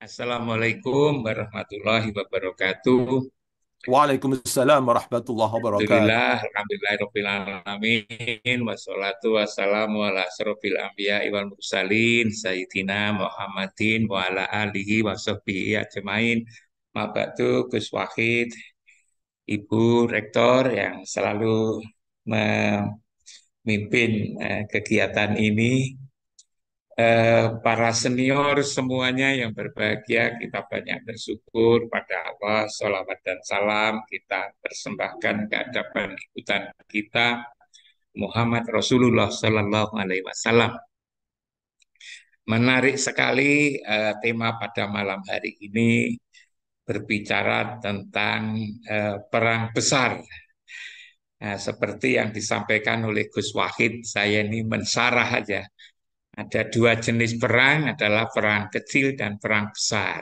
Assalamualaikum warahmatullahi wabarakatuh. Waalaikumsalam warahmatullahi wabarakatuh. Alhamdulillahirabbil alamin wassalatu wassalamu ala asrofil anbiya wal mursalin sayyidina Muhammadin wa ala alihi wa sahbihi ajmain. Mabatu Gus Wahid, Ibu Rektor yang selalu memimpin kegiatan ini, para senior semuanya yang berbahagia, kita banyak bersyukur pada Allah, sholawat dan salam kita persembahkan ke hadapan ikutan kita Muhammad Rasulullah Sallallahu Alaihi Wasallam. Menarik sekali tema pada malam hari ini berbicara tentang perang besar. Nah, seperti yang disampaikan oleh Gus Wahid, saya ini mensarah aja. Ada dua jenis perang, adalah perang kecil dan perang besar.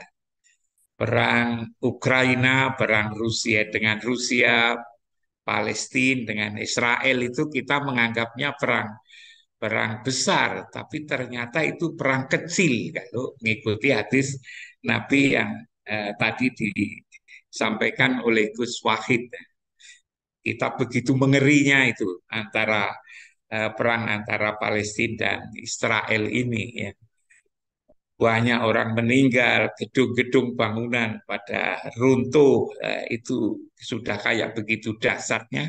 Perang Ukraina, perang Rusia dengan Rusia, Palestina dengan Israel itu kita menganggapnya perang perang besar, tapi ternyata itu perang kecil kalau mengikuti hadis Nabi yang tadi disampaikan oleh Gus Wahid. Kita begitu mengerinya itu antara perang antara Palestina dan Israel ini ya. Banyak orang meninggal, gedung-gedung bangunan pada runtuh, itu sudah kayak begitu dahsyatnya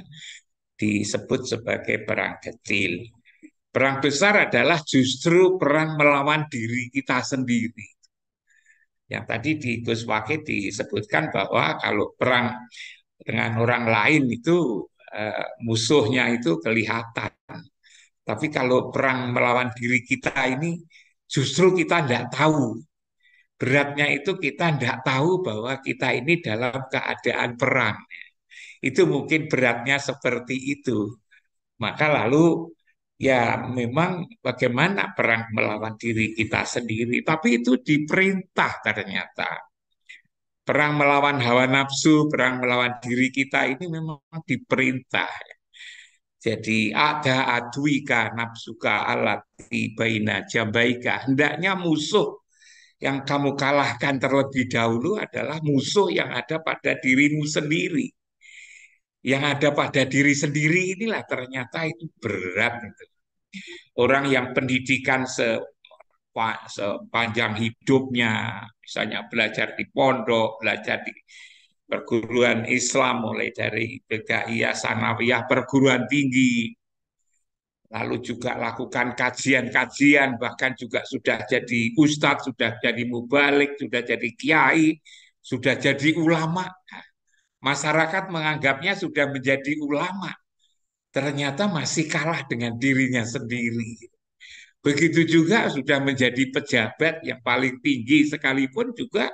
disebut sebagai perang kecil. Perang besar adalah justru perang melawan diri kita sendiri. Yang tadi di Gus Wakil disebutkan bahwa kalau perang dengan orang lain itu musuhnya itu kelihatan. Tapi kalau perang melawan diri kita ini justru kita tidak tahu. Beratnya itu kita tidak tahu bahwa kita ini dalam keadaan perang. Itu mungkin beratnya seperti itu. Maka lalu ya memang bagaimana perang melawan diri kita sendiri. Tapi itu diperintah ternyata. Perang melawan hawa nafsu, perang melawan diri kita ini memang diperintah. Jadi ada adwika nafsuka alati baina jambaika. Hendaknya musuh yang kamu kalahkan terlebih dahulu adalah musuh yang ada pada dirimu sendiri. Yang ada pada diri sendiri inilah ternyata itu berat. Orang yang pendidikan sepanjang hidupnya, misalnya belajar di pondok, belajar di perguruan Islam, mulai dari PKI, Sanawiyah, perguruan tinggi, lalu juga lakukan kajian-kajian, bahkan juga sudah jadi ustadz, sudah jadi mubalik, sudah jadi kiai, sudah jadi ulama. Masyarakat menganggapnya sudah menjadi ulama, ternyata masih kalah dengan dirinya sendiri. Begitu juga sudah menjadi pejabat yang paling tinggi sekalipun juga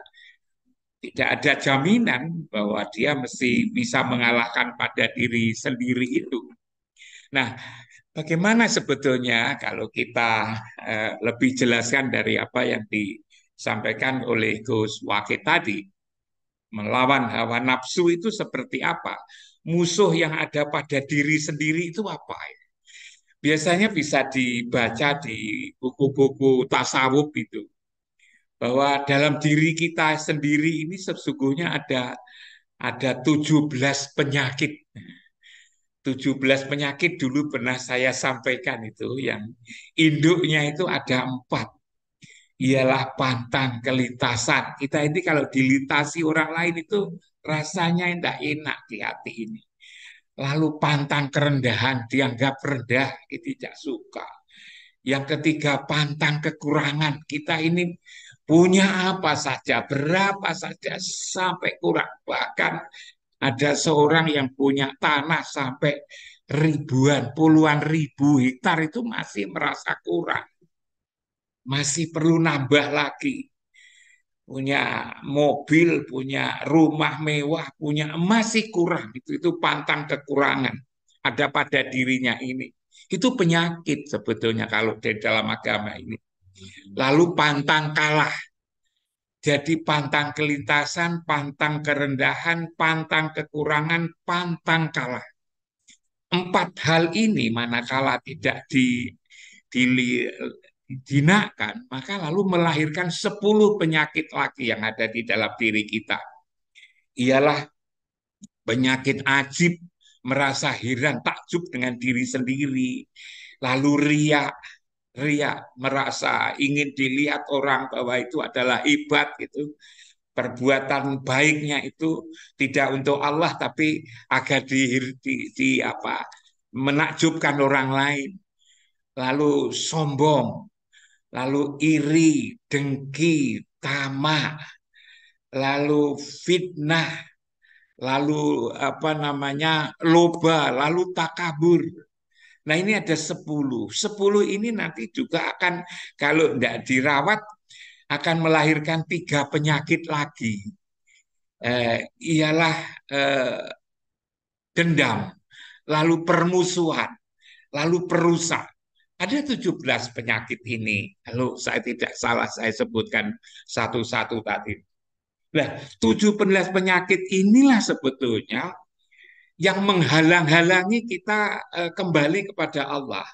tidak ada jaminan bahwa dia mesti bisa mengalahkan pada diri sendiri itu. Nah, bagaimana sebetulnya kalau kita lebih jelaskan dari apa yang disampaikan oleh Gus Wakil tadi, melawan hawa nafsu itu seperti apa? Musuh yang ada pada diri sendiri itu apa? Biasanya bisa dibaca di buku-buku tasawuf itu, bahwa dalam diri kita sendiri ini sesungguhnya ada 17 penyakit. 17 penyakit dulu pernah saya sampaikan itu, yang induknya itu ada 4. Ialah pantang kelintasan. Kita ini kalau dilintasi orang lain itu rasanya tidak enak di hati ini. Lalu pantang kerendahan, dianggap rendah, kita tidak suka. Yang ketiga, pantang kekurangan. Kita ini punya apa saja, berapa saja, sampai kurang. Bahkan ada seorang yang punya tanah sampai ribuan, puluhan ribu hektar itu masih merasa kurang. Masih perlu nambah lagi. Punya mobil, punya rumah mewah, punya masih kurang. Itu pantang kekurangan. Ada pada dirinya ini. Itu penyakit sebetulnya kalau di dalam agama ini. Lalu pantang kalah. Jadi pantang kelintasan, pantang kerendahan, pantang kekurangan, pantang kalah. 4 hal ini manakala tidak dijinakkan, maka lalu melahirkan 10 penyakit lagi yang ada di dalam diri kita. Ialah penyakit ajib, merasa heran, takjub dengan diri sendiri. Lalu riak, riak, merasa ingin dilihat orang bahwa itu adalah hebat gitu. Perbuatan baiknya itu tidak untuk Allah tapi agar apa menakjubkan orang lain. Lalu sombong, lalu iri, dengki, tamak, lalu fitnah, lalu apa namanya loba, lalu takabur. Nah ini ada 10. 10 ini nanti juga akan kalau tidak dirawat akan melahirkan 3 penyakit lagi. Ialah dendam, lalu permusuhan, lalu perusak. Ada 17 penyakit ini. Kalau saya tidak salah saya sebutkan satu-satu tadi. Nah, 17 penyakit inilah sebetulnya yang menghalang-halangi kita kembali kepada Allah.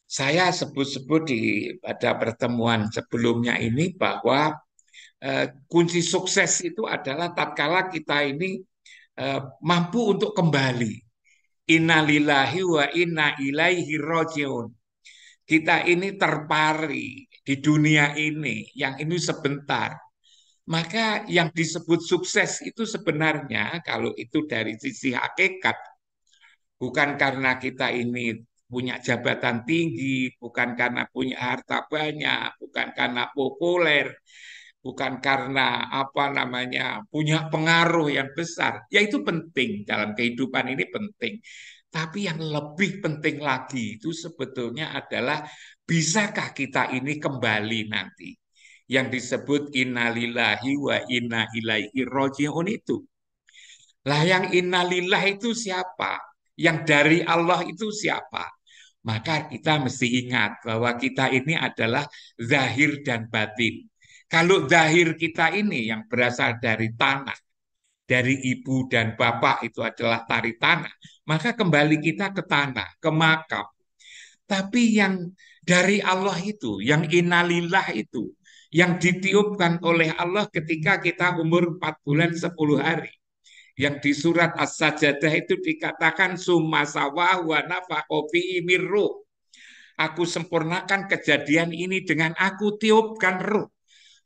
Saya sebut-sebut pada pertemuan sebelumnya ini bahwa kunci sukses itu adalah tatkala kita ini mampu untuk kembali. Innalillahi wa inna ilaihi rajiun. Kita ini terpari di dunia ini, yang ini sebentar. Maka yang disebut sukses itu sebenarnya kalau itu dari sisi hakikat, bukan karena kita ini punya jabatan tinggi, bukan karena punya harta banyak, bukan karena populer, bukan karena apa namanya punya pengaruh yang besar. Ya itu penting dalam kehidupan ini penting. Tapi yang lebih penting lagi itu sebetulnya adalah bisakah kita ini kembali nanti yang disebut innalillahi wa inna ilaihi rajiun itu. Lah yang innalillah itu siapa? Yang dari Allah itu siapa? Maka kita mesti ingat bahwa kita ini adalah zahir dan batin. Kalau zahir kita ini yang berasal dari tanah, dari ibu dan bapak itu adalah tari tanah, maka kembali kita ke tanah, ke makam. Tapi yang dari Allah itu, yang innalillah itu, yang ditiupkan oleh Allah ketika kita umur 4 bulan 10 hari. Yang di surat As-Sajdah itu dikatakan summa sawwa wa nafakha fihi mirruh. Aku sempurnakan kejadian ini dengan aku tiupkan roh.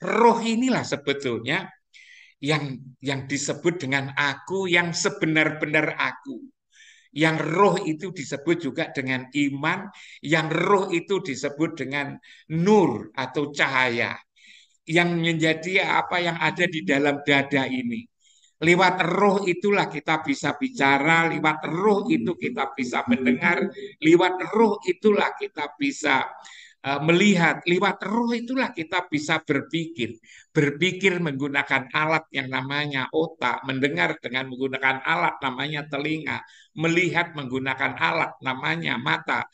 Roh inilah sebetulnya yang disebut dengan aku yang sebenar-benar aku. Yang roh itu disebut juga dengan iman, yang roh itu disebut dengan nur atau cahaya. Yang menjadi apa yang ada di dalam dada ini. Lewat roh itulah kita bisa bicara, lewat roh itu kita bisa mendengar, lewat roh itulah kita bisa melihat, lewat roh itulah kita bisa berpikir. Berpikir menggunakan alat yang namanya otak, mendengar dengan menggunakan alat namanya telinga, melihat menggunakan alat namanya mata,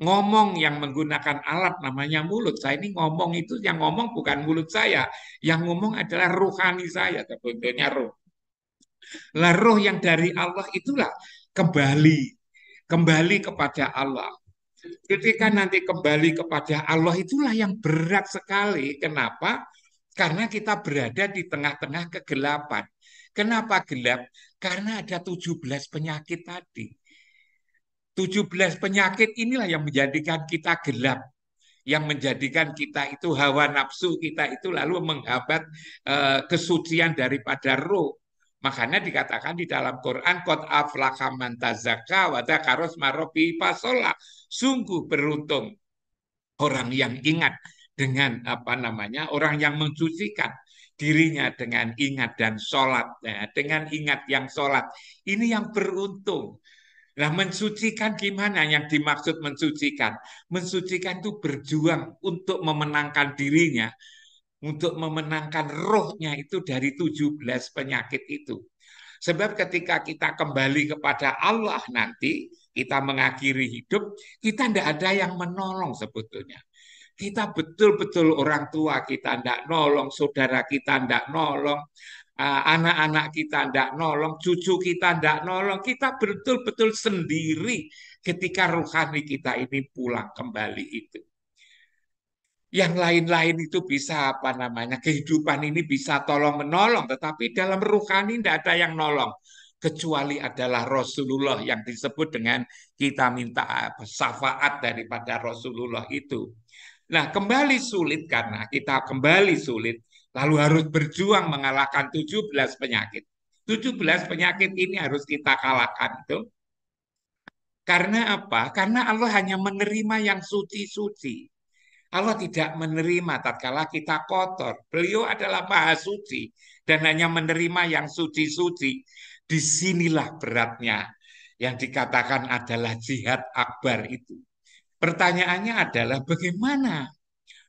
ngomong yang menggunakan alat namanya mulut. Saya ini ngomong itu yang ngomong bukan mulut saya, yang ngomong adalah rohani saya, sebetulnya roh. Lah roh yang dari Allah itulah kembali, kembali kepada Allah. Ketika nanti kembali kepada Allah itulah yang berat sekali. Kenapa? Karena kita berada di tengah-tengah kegelapan. Kenapa gelap? Karena ada 17 penyakit tadi. 17 penyakit inilah yang menjadikan kita gelap, yang menjadikan kita itu hawa nafsu kita itu lalu menghambat kesucian daripada roh. Makanya dikatakan di dalam Quran qad aflaha man tazakka wa dzakara isma rabbih fasholla. Sungguh beruntung orang yang ingat dengan apa namanya, orang yang mensucikan dirinya dengan ingat dan sholat, ya, dengan ingat yang sholat. Ini yang beruntung. Nah, mensucikan gimana yang dimaksud mensucikan? Mensucikan itu berjuang untuk memenangkan dirinya, untuk memenangkan rohnya itu dari 17 penyakit itu. Sebab ketika kita kembali kepada Allah nanti, kita mengakhiri hidup, kita tidak ada yang menolong sebetulnya. Kita betul-betul orang tua kita tidak nolong, saudara kita tidak nolong, anak-anak kita tidak nolong, cucu kita tidak nolong. Kita betul-betul sendiri ketika rohani kita ini pulang kembali itu. Yang lain-lain itu bisa apa namanya, kehidupan ini bisa tolong menolong, tetapi dalam rohani tidak ada yang nolong kecuali adalah Rasulullah yang disebut dengan kita minta apa, syafaat daripada Rasulullah itu. Nah, kembali sulit karena kita kembali sulit, lalu harus berjuang mengalahkan 17 penyakit. 17 penyakit ini harus kita kalahkan itu. Karena apa? Karena Allah hanya menerima yang suci-suci. Allah tidak menerima tatkala kita kotor. Beliau adalah Maha Suci dan hanya menerima yang suci-suci. Disinilah beratnya yang dikatakan adalah jihad akbar itu. Pertanyaannya adalah bagaimana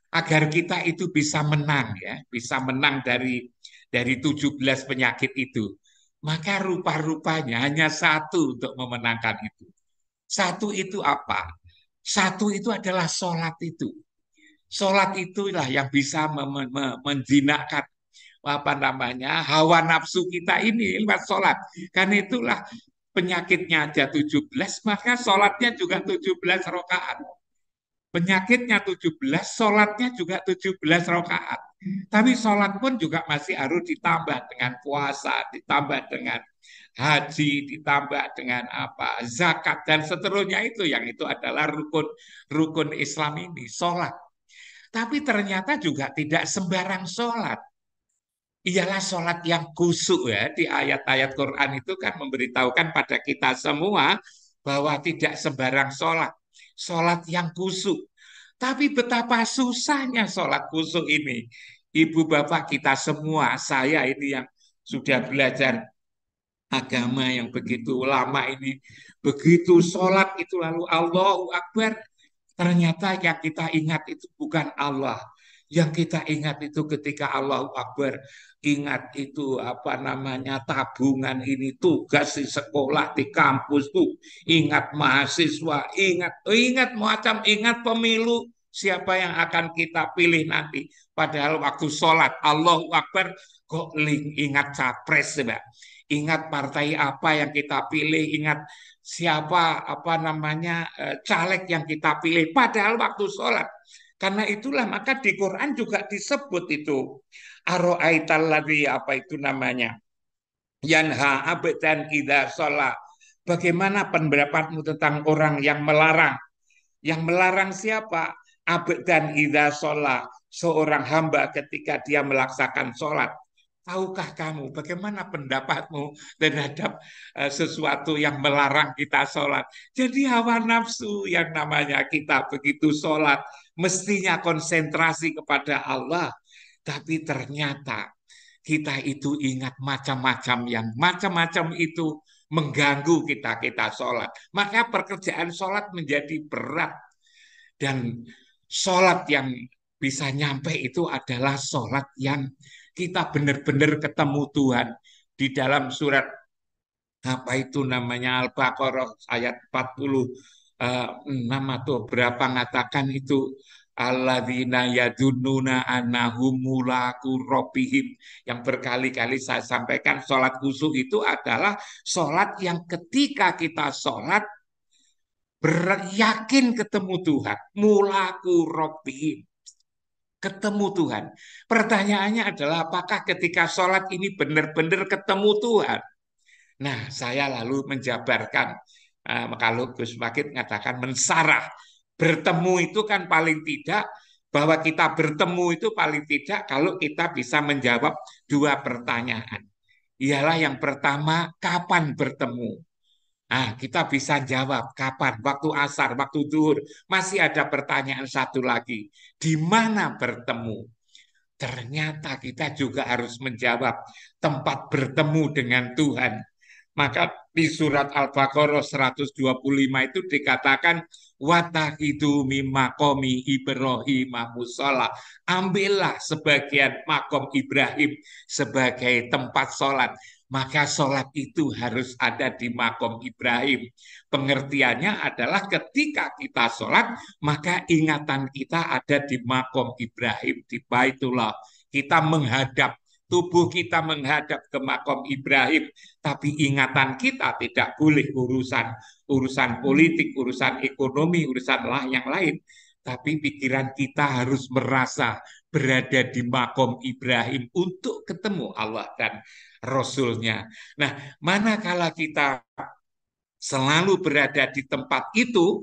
agar kita itu bisa menang ya, bisa menang dari 17 penyakit itu. Maka rupa-rupanya hanya satu untuk memenangkan itu. Satu itu apa? Satu itu adalah sholat itu. Sholat itulah yang bisa menjinakkan apa namanya hawa nafsu kita ini lewat sholat. Karena itulah penyakitnya aja 17, maka sholatnya juga 17 rakaat. Penyakitnya 17, sholatnya juga 17 rakaat. Tapi sholat pun juga masih harus ditambah dengan puasa, ditambah dengan haji, ditambah dengan apa zakat dan seterusnya itu yang itu adalah rukun rukun Islam ini sholat. Tapi ternyata juga tidak sembarang sholat. Ialah sholat yang khusyuk ya. Di ayat-ayat Quran itu kan memberitahukan pada kita semua bahwa tidak sembarang sholat. Sholat yang khusyuk. Tapi betapa susahnya sholat khusyuk ini. Ibu bapak kita semua, saya ini yang sudah belajar agama yang begitu lama ini. Begitu sholat itu lalu Allahu Akbar. Ternyata yang kita ingat itu bukan Allah. Yang kita ingat itu ketika Allahu Akbar, ingat itu apa namanya tabungan ini, tugas di sekolah, di kampus tuh, ingat mahasiswa, ingat macam, ingat pemilu, siapa yang akan kita pilih nanti. Padahal waktu sholat Allahu Akbar kok ingat capres, Mbak. Ingat partai apa yang kita pilih, ingat siapa apa namanya caleg yang kita pilih padahal waktu sholat. Karena itulah maka di Quran juga disebut itu aro'aital ladzi apa itu namanya yanha abdan idza sholat. Bagaimana pendapatmu tentang orang yang melarang? Yang melarang siapa? Abdan idza sholat, seorang hamba ketika dia melaksanakan sholat. Tahukah kamu bagaimana pendapatmu terhadap sesuatu yang melarang kita sholat? Jadi hawa nafsu yang namanya kita begitu sholat mestinya konsentrasi kepada Allah. Tapi ternyata kita itu ingat macam-macam yang macam-macam itu mengganggu kita sholat. Maka pekerjaan sholat menjadi berat dan sholat yang bisa nyampe itu adalah sholat yang kita benar-benar ketemu Tuhan di dalam surat apa itu namanya Al-Baqarah ayat 46 atau berapa mengatakan itu alladzina yadunnuna annahum mulaku rabbihim yang berkali-kali saya sampaikan sholat khusyuk itu adalah sholat yang ketika kita sholat yakin ketemu Tuhan mulaku rabbihim ketemu Tuhan. Pertanyaannya adalah apakah ketika sholat ini benar-benar ketemu Tuhan? Nah, saya lalu menjabarkan kalau Gus Wakid mengatakan mensarah. Bertemu itu kan paling tidak bahwa kita bertemu itu paling tidak kalau kita bisa menjawab dua pertanyaan. Ialah yang pertama, kapan bertemu? Nah, kita bisa jawab kapan, waktu asar, waktu zuhur. Masih ada pertanyaan satu lagi, di mana bertemu? Ternyata kita juga harus menjawab tempat bertemu dengan Tuhan. Maka di surat Al-Baqarah 125 itu dikatakan watahidu mimakomi Ibrahim mushola. Ambillah sebagian makom Ibrahim sebagai tempat sholat. Maka sholat itu harus ada di makom Ibrahim. Pengertiannya adalah ketika kita sholat, maka ingatan kita ada di makom Ibrahim, di Baitullah. Kita menghadap tubuh kita menghadap ke makom Ibrahim, tapi ingatan kita tidak boleh urusan politik, urusan ekonomi, urusan yang lain. tapi pikiran kita harus merasa berada di makom Ibrahim untuk ketemu Allah dan Rasulnya. Nah, manakala kita selalu berada di tempat itu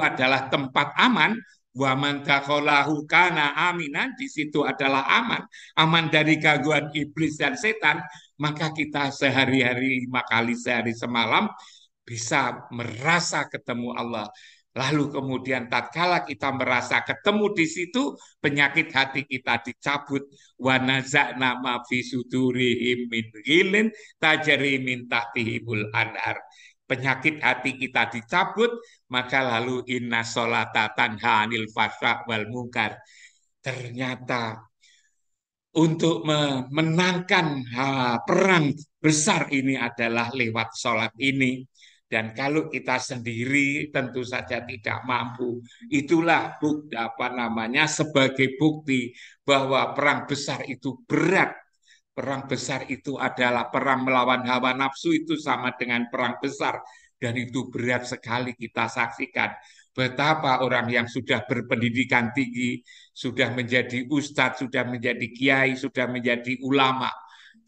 adalah tempat aman. Wa man dakhalahu kana aminan, di situ adalah aman, aman dari gangguan iblis dan setan. Maka kita sehari-hari 5 kali sehari semalam bisa merasa ketemu Allah. Lalu kemudian tatkala kita merasa ketemu di situ, penyakit hati kita dicabut. Wa naza'na ma fi sudurihim min ghillin tajri min tahtihimul anhar. Penyakit hati kita dicabut, maka lalu inna sholata tanha anil fahsya wal munkar. Ternyata untuk memenangkan perang besar ini adalah lewat sholat ini. Dan kalau kita sendiri tentu saja tidak mampu, itulah bukti sebagai bukti bahwa perang besar itu berat. Perang besar itu adalah perang melawan hawa nafsu, itu sama dengan perang besar. Dan itu berat sekali kita saksikan. Betapa orang yang sudah berpendidikan tinggi, sudah menjadi ustadz, sudah menjadi kiai, sudah menjadi ulama,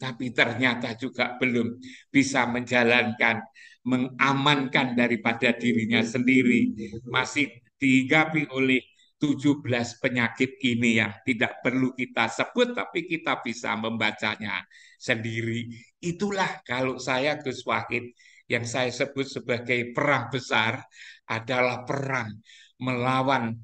tapi ternyata juga belum bisa menjalankan, mengamankan daripada dirinya sendiri. Masih dihinggapi oleh 17 penyakit ini yang tidak perlu kita sebut, tapi kita bisa membacanya sendiri. Itulah kalau saya Gus Wahid, yang saya sebut sebagai perang besar adalah perang melawan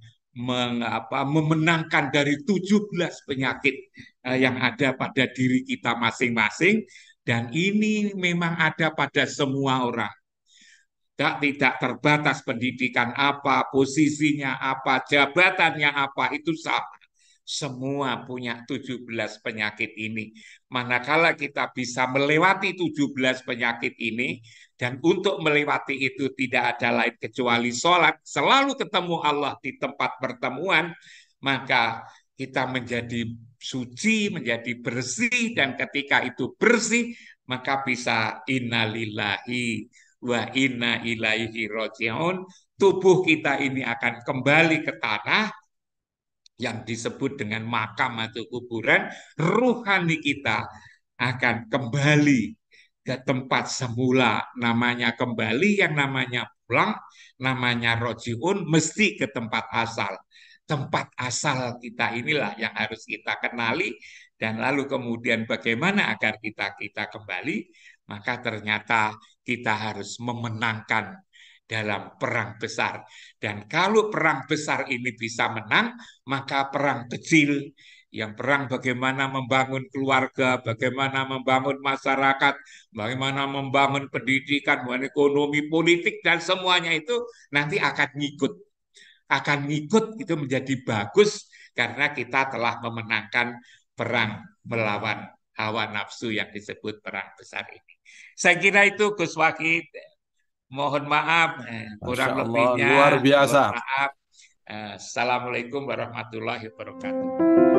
memenangkan dari 17 penyakit yang ada pada diri kita masing-masing, dan ini memang ada pada semua orang. Tidak terbatas pendidikan apa, posisinya apa, jabatannya apa, itu sama. Semua punya 17 penyakit ini. Manakala kita bisa melewati 17 penyakit ini, dan untuk melewati itu tidak ada lain kecuali sholat, selalu ketemu Allah di tempat pertemuan, maka kita menjadi suci, menjadi bersih, dan ketika itu bersih, maka bisa innalillahi wa inna ilaihi roji'un. Tubuh kita ini akan kembali ke tanah yang disebut dengan makam atau kuburan. Ruhani kita akan kembali ke tempat semula, namanya kembali, yang namanya pulang, namanya roji'un, mesti ke tempat asal. Tempat asal kita inilah yang harus kita kenali, dan lalu kemudian bagaimana agar kita kembali, maka ternyata kita harus memenangkan dalam perang besar. Dan kalau perang besar ini bisa menang, maka perang kecil, yang perang bagaimana membangun keluarga, bagaimana membangun masyarakat, bagaimana membangun pendidikan, membangun ekonomi, politik, dan semuanya itu nanti akan ngikut itu menjadi bagus karena kita telah memenangkan perang melawan hawa nafsu yang disebut perang besar ini. Saya kira itu Gus Wahid. Mohon maaf, Masya kurang Allah, luar lebihnya, mohon biasa. maaf. Assalamualaikum warahmatullahi wabarakatuh.